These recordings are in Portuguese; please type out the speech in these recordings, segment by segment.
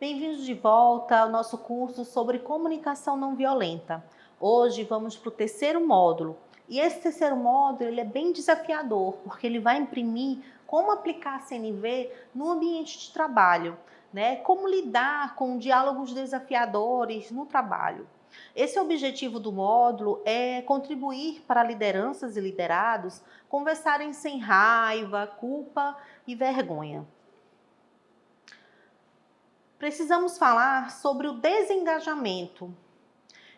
Bem-vindos de volta ao nosso curso sobre comunicação não violenta. Hoje vamos para o terceiro módulo. E esse terceiro módulo ele é bem desafiador, porque ele vai imprimir como aplicar a CNV no ambiente de trabalho, né? Como lidar com diálogos desafiadores no trabalho. Esse objetivo do módulo é contribuir para lideranças e liderados conversarem sem raiva, culpa e vergonha. Precisamos falar sobre o desengajamento.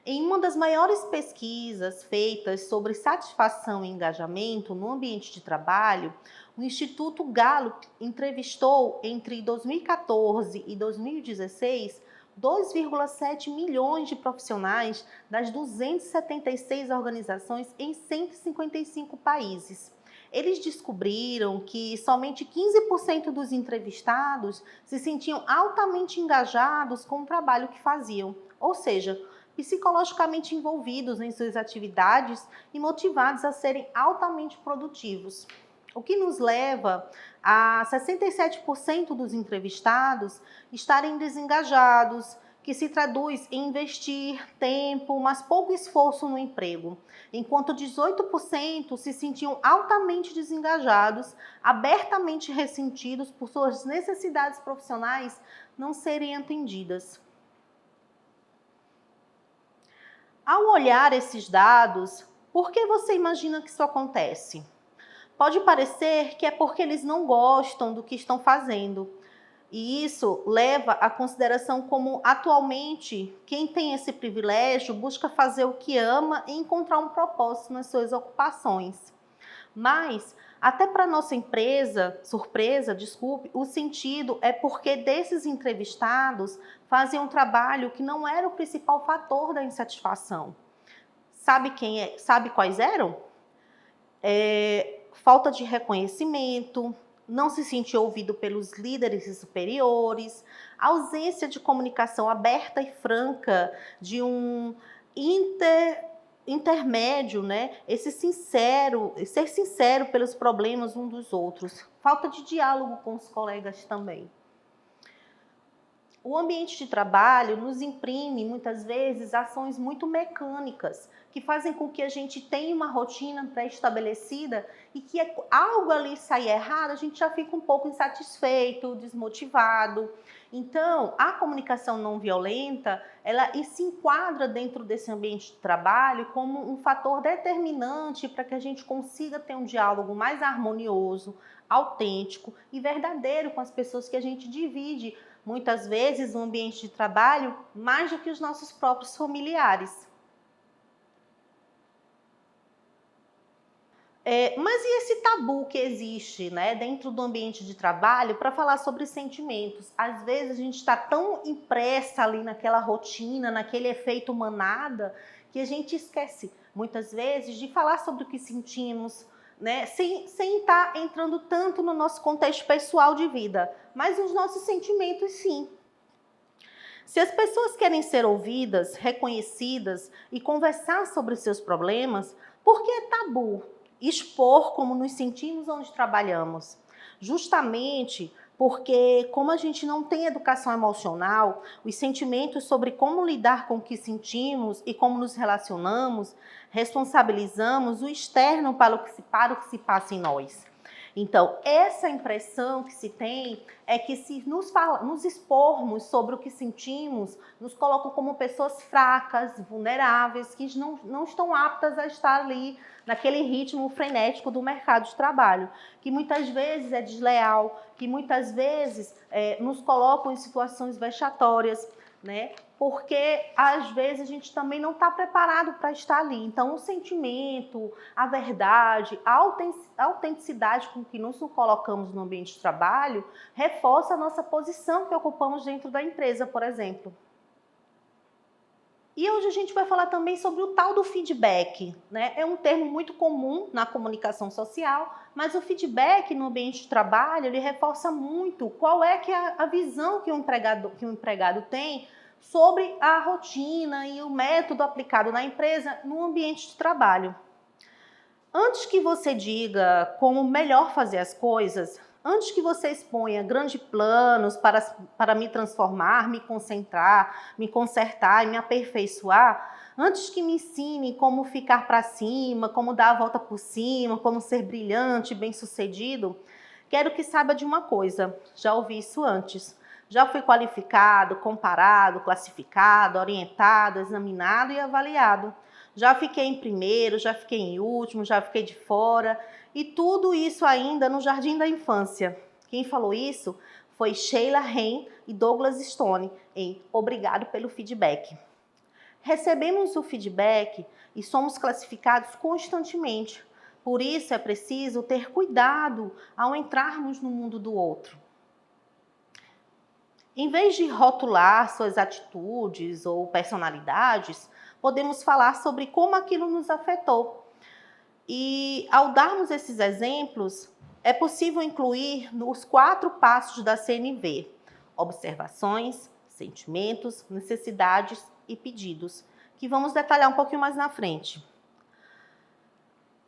Em uma das maiores pesquisas feitas sobre satisfação e engajamento no ambiente de trabalho, o Instituto Gallup entrevistou entre 2014 e 2016 2,7 milhões de profissionais das 276 organizações em 155 países. Eles descobriram que somente 15% dos entrevistados se sentiam altamente engajados com o trabalho que faziam, ou seja, psicologicamente envolvidos em suas atividades e motivados a serem altamente produtivos. O que nos leva a 67% dos entrevistados estarem desengajados, que se traduz em investir tempo, mas pouco esforço no emprego, enquanto 18% se sentiam altamente desengajados, abertamente ressentidos por suas necessidades profissionais não serem atendidas. Ao olhar esses dados, por que você imagina que isso acontece? Pode parecer que é porque eles não gostam do que estão fazendo. E isso leva à consideração como, atualmente, quem tem esse privilégio busca fazer o que ama e encontrar um propósito nas suas ocupações. Mas, até para nossa surpresa, o sentido é porque desses entrevistados fazem um trabalho que não era o principal fator da insatisfação. Sabe quais eram? Falta de reconhecimento, não se sentir ouvido pelos líderes superiores, ausência de comunicação aberta e franca, de um intermédio, né? Ser sincero pelos problemas uns dos outros, falta de diálogo com os colegas também. O ambiente de trabalho nos imprime, muitas vezes, ações muito mecânicas, que fazem com que a gente tenha uma rotina pré-estabelecida e que algo ali sair errado, a gente já fica um pouco insatisfeito, desmotivado. Então, a comunicação não violenta, ela se enquadra dentro desse ambiente de trabalho como um fator determinante para que a gente consiga ter um diálogo mais harmonioso, autêntico e verdadeiro com as pessoas que a gente divide, muitas vezes, no ambiente de trabalho, mais do que os nossos próprios familiares. Mas e esse tabu que existe, né, dentro do ambiente de trabalho para falar sobre sentimentos? Às vezes a gente está tão impressa ali naquela rotina, naquele efeito manada, que a gente esquece, muitas vezes, de falar sobre o que sentimos, né, sem estar entrando tanto no nosso contexto pessoal de vida, mas os nossos sentimentos sim. Se as pessoas querem ser ouvidas, reconhecidas e conversar sobre os seus problemas, por que é tabu expor como nos sentimos onde trabalhamos? Justamente porque, como a gente não tem educação emocional, os sentimentos sobre como lidar com o que sentimos e como nos relacionamos, responsabilizamos o externo para o que se passa em nós. Então, essa impressão que se tem é que se nos expormos sobre o que sentimos, nos colocam como pessoas fracas, vulneráveis, que não estão aptas a estar ali naquele ritmo frenético do mercado de trabalho, que muitas vezes é desleal, que muitas vezes nos colocam em situações vexatórias, né? Porque às vezes a gente também não está preparado para estar ali. Então, o sentimento, a verdade, a autenticidade com que nos colocamos no ambiente de trabalho reforça a nossa posição que ocupamos dentro da empresa, por exemplo. E hoje a gente vai falar também sobre o tal do feedback, né? É um termo muito comum na comunicação social, mas o feedback no ambiente de trabalho, ele reforça muito qual é que é a visão que o empregado tem sobre a rotina e o método aplicado na empresa no ambiente de trabalho. Antes que você diga como melhor fazer as coisas, Antes que você exponha grandes planos para me transformar, me concentrar, me consertar e me aperfeiçoar, antes que me ensine como ficar para cima, como dar a volta por cima, como ser brilhante, bem-sucedido, quero que saiba de uma coisa, já ouvi isso antes. Já fui qualificado, comparado, classificado, orientado, examinado e avaliado. Já fiquei em primeiro, já fiquei em último, já fiquei de fora. E tudo isso ainda no jardim da infância. Quem falou isso foi Sheila Hen e Douglas Stone em Obrigado pelo Feedback. Recebemos o feedback e somos classificados constantemente. Por isso é preciso ter cuidado ao entrarmos no mundo do outro. Em vez de rotular suas atitudes ou personalidades, podemos falar sobre como aquilo nos afetou. E ao darmos esses exemplos, é possível incluir os 4 passos da CNV: observações, sentimentos, necessidades e pedidos, que vamos detalhar um pouquinho mais na frente.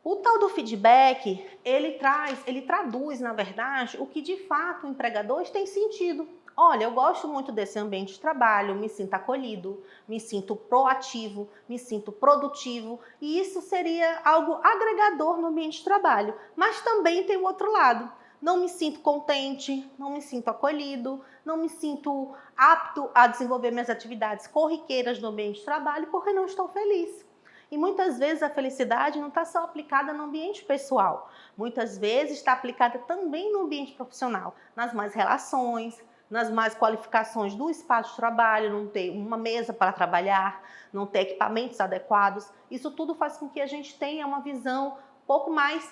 O tal do feedback, ele traduz, na verdade, o que de fato o empregador tem sentido. Olha, eu gosto muito desse ambiente de trabalho, me sinto acolhido, me sinto proativo, me sinto produtivo, e isso seria algo agregador no ambiente de trabalho. Mas também tem o outro lado. Não me sinto contente, não me sinto acolhido, não me sinto apto a desenvolver minhas atividades corriqueiras no ambiente de trabalho porque não estou feliz. E muitas vezes a felicidade não está só aplicada no ambiente pessoal. Muitas vezes está aplicada também no ambiente profissional, nas más relações, nas más qualificações do espaço de trabalho, não ter uma mesa para trabalhar, não ter equipamentos adequados. Isso tudo faz com que a gente tenha uma visão um pouco mais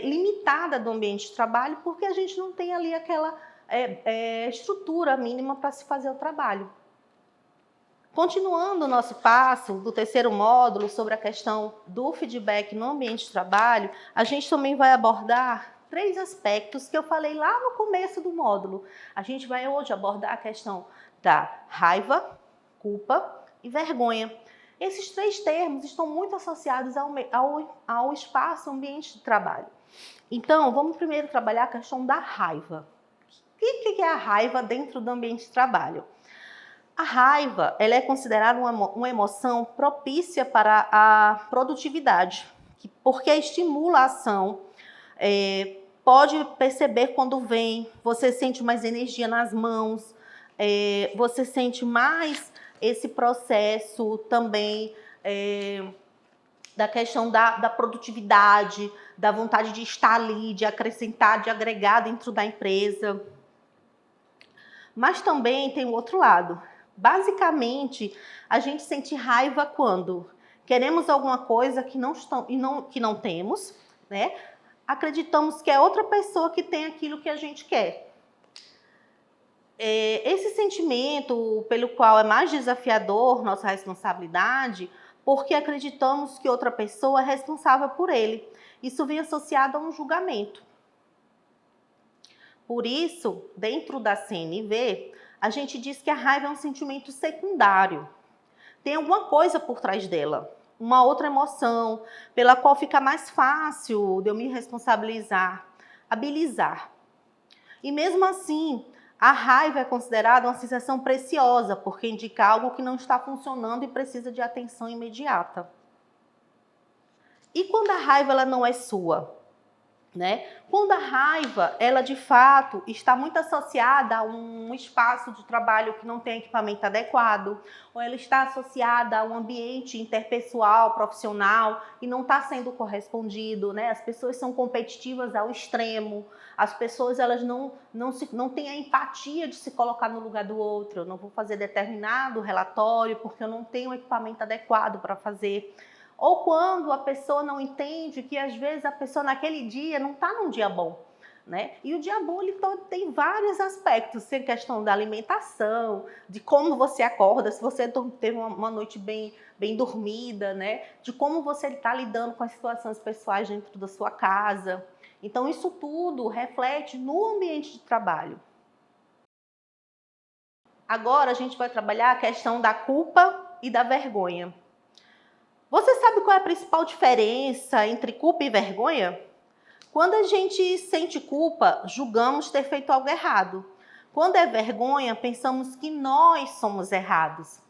limitada do ambiente de trabalho, porque a gente não tem ali aquela estrutura mínima para se fazer o trabalho. Continuando o nosso passo do terceiro módulo sobre a questão do feedback no ambiente de trabalho, a gente também vai abordar 3 aspectos que eu falei lá no começo do módulo. A gente vai hoje abordar a questão da raiva, culpa e vergonha. Esses 3 termos estão muito associados ao espaço, ambiente de trabalho. Então, vamos primeiro trabalhar a questão da raiva. O que é a raiva dentro do ambiente de trabalho? A raiva, ela é considerada uma emoção propícia para a produtividade, porque estimula a ação. Pode perceber quando vem, você sente mais energia nas mãos, você sente mais esse processo também da questão da produtividade, da vontade de estar ali, de acrescentar, de agregar dentro da empresa. Mas também tem o outro lado. Basicamente, a gente sente raiva quando queremos alguma coisa que não temos, né? Acreditamos que é outra pessoa que tem aquilo que a gente quer. Esse sentimento pelo qual é mais desafiador nossa responsabilidade, porque acreditamos que outra pessoa é responsável por ele. Isso vem associado a um julgamento. Por isso, dentro da CNV, a gente diz que a raiva é um sentimento secundário. Tem alguma coisa por trás dela, uma outra emoção, pela qual fica mais fácil de eu me responsabilizar, habilizar. E mesmo assim, a raiva é considerada uma sensação preciosa, porque indica algo que não está funcionando e precisa de atenção imediata. E quando a raiva ela não é sua? Né? Quando a raiva, ela de fato está muito associada a um espaço de trabalho que não tem equipamento adequado, ou ela está associada a um ambiente interpessoal, profissional, e não está sendo correspondido, né? As pessoas são competitivas ao extremo, as pessoas elas não têm a empatia de se colocar no lugar do outro. Eu não vou fazer determinado relatório porque eu não tenho o equipamento adequado para fazer. Ou quando a pessoa não entende que às vezes a pessoa naquele dia não está num dia bom, né? E o dia bom ele tem vários aspectos, tem questão da alimentação, de como você acorda, se você teve uma noite bem dormida, né? De como você está lidando com as situações pessoais dentro da sua casa. Então isso tudo reflete no ambiente de trabalho. Agora a gente vai trabalhar a questão da culpa e da vergonha. Você sabe qual é a principal diferença entre culpa e vergonha? Quando a gente sente culpa, julgamos ter feito algo errado. Quando é vergonha, pensamos que nós somos errados.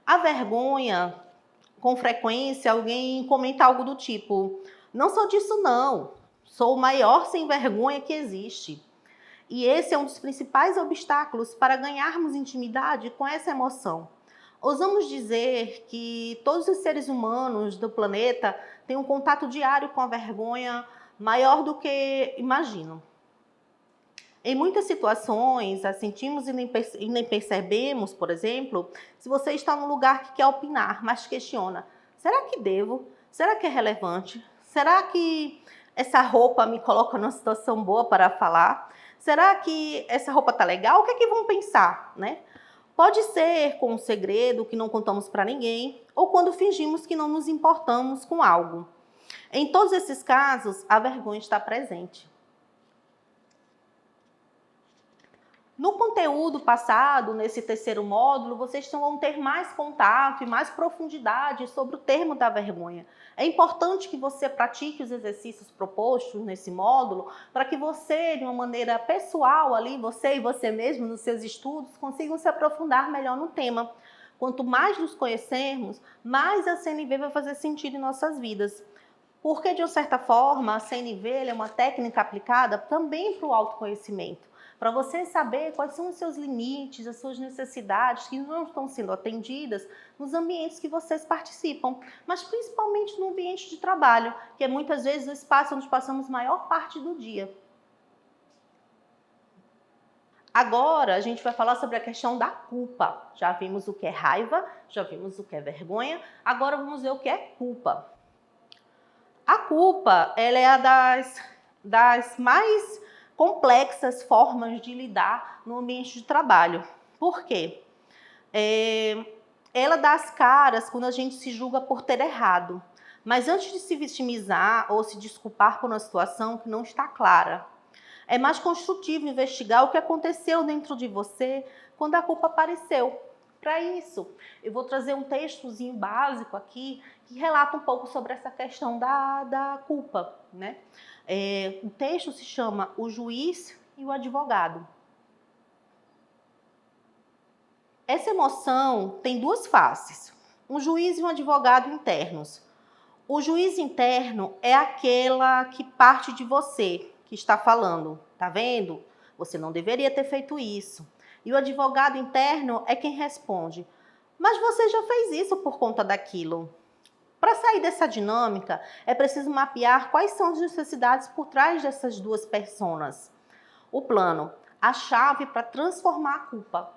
A vergonha, com frequência, alguém comenta algo do tipo: não sou disso não, sou o maior sem vergonha que existe. E esse é um dos principais obstáculos para ganharmos intimidade com essa emoção. Ousamos dizer que todos os seres humanos do planeta têm um contato diário com a vergonha maior do que imaginam. Em muitas situações, a sentimos e nem percebemos, por exemplo, se você está num lugar que quer opinar, mas questiona: será que devo? Será que é relevante? Será que essa roupa me coloca numa situação boa para falar? Será que essa roupa tá legal? O que é que vão pensar, né? Pode ser com um segredo que não contamos para ninguém, ou quando fingimos que não nos importamos com algo. Em todos esses casos, a vergonha está presente. No conteúdo passado, nesse terceiro módulo, vocês vão ter mais contato e mais profundidade sobre o termo da vergonha. É importante que você pratique os exercícios propostos nesse módulo para que você, de uma maneira pessoal ali, você e você mesmo nos seus estudos, consigam se aprofundar melhor no tema. Quanto mais nos conhecermos, mais a CNV vai fazer sentido em nossas vidas. Porque, de uma certa forma, a CNV é uma técnica aplicada também para o autoconhecimento. Para você saber quais são os seus limites, as suas necessidades que não estão sendo atendidas nos ambientes que vocês participam, mas principalmente no ambiente de trabalho, que é muitas vezes o espaço onde passamos a maior parte do dia. Agora a gente vai falar sobre a questão da culpa. Já vimos o que é raiva, já vimos o que é vergonha, agora vamos ver o que é culpa. A culpa, ela é das mais complexas formas de lidar no ambiente de trabalho. Por quê? Ela dá as caras quando a gente se julga por ter errado. Mas antes de se vitimizar ou se desculpar por uma situação que não está clara, é mais construtivo investigar o que aconteceu dentro de você quando a culpa apareceu. Para isso, eu vou trazer um textozinho básico aqui que relata um pouco sobre essa questão da culpa, né? O texto se chama O Juiz e o Advogado. Essa emoção tem duas faces, um juiz e um advogado internos. O juiz interno é aquela que parte de você, que está falando, tá vendo? Você não deveria ter feito isso. E o advogado interno é quem responde: mas você já fez isso por conta daquilo. Para sair dessa dinâmica, é preciso mapear quais são as necessidades por trás dessas duas personas. O plano, a chave para transformar a culpa.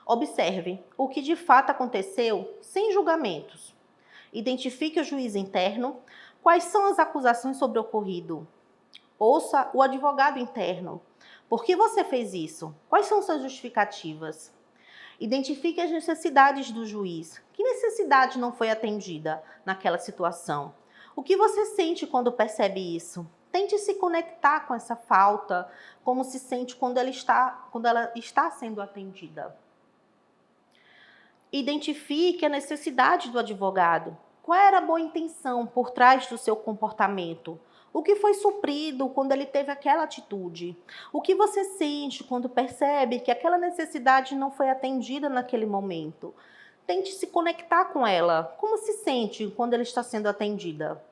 Observe o que de fato aconteceu sem julgamentos. Identifique o juiz interno, quais são as acusações sobre o ocorrido. Ouça o advogado interno. Por que você fez isso? Quais são suas justificativas? Identifique as necessidades do juiz. Que necessidade não foi atendida naquela situação? O que você sente quando percebe isso? Tente se conectar com essa falta, como se sente quando ela está sendo atendida. Identifique a necessidade do advogado. Qual era a boa intenção por trás do seu comportamento? O que foi suprido quando ele teve aquela atitude? O que você sente quando percebe que aquela necessidade não foi atendida naquele momento? Tente se conectar com ela. Como se sente quando ela está sendo atendida?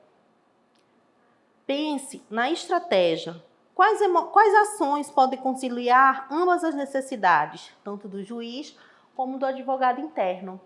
Pense na estratégia. Quais ações podem conciliar ambas as necessidades, tanto do juiz como do advogado interno?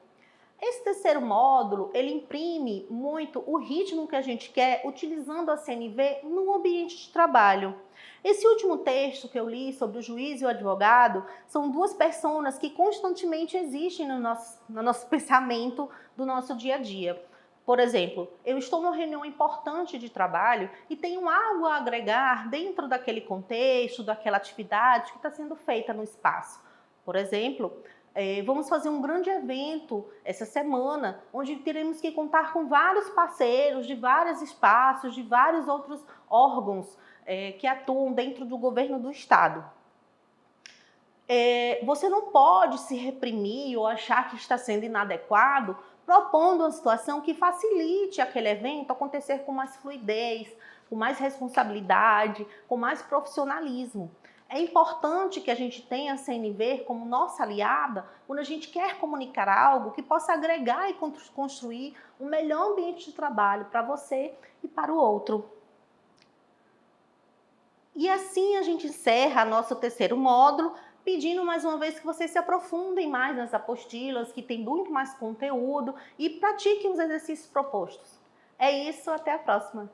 Esse terceiro módulo, ele imprime muito o ritmo que a gente quer utilizando a CNV no ambiente de trabalho. Esse último texto que eu li sobre o juiz e o advogado são duas personas que constantemente existem no nosso pensamento do nosso dia a dia. Por exemplo, eu estou numa reunião importante de trabalho e tenho algo a agregar dentro daquele contexto, daquela atividade que está sendo feita no espaço. Por exemplo, vamos fazer um grande evento essa semana, onde teremos que contar com vários parceiros de vários espaços, de vários outros órgãos que atuam dentro do governo do estado. Você não pode se reprimir ou achar que está sendo inadequado propondo uma situação que facilite aquele evento acontecer com mais fluidez, com mais responsabilidade, com mais profissionalismo. É importante que a gente tenha a CNV como nossa aliada quando a gente quer comunicar algo que possa agregar e construir um melhor ambiente de trabalho para você e para o outro. E assim a gente encerra nosso terceiro módulo, pedindo mais uma vez que vocês se aprofundem mais nas apostilas, que tem muito mais conteúdo, e pratiquem os exercícios propostos. É isso, até a próxima!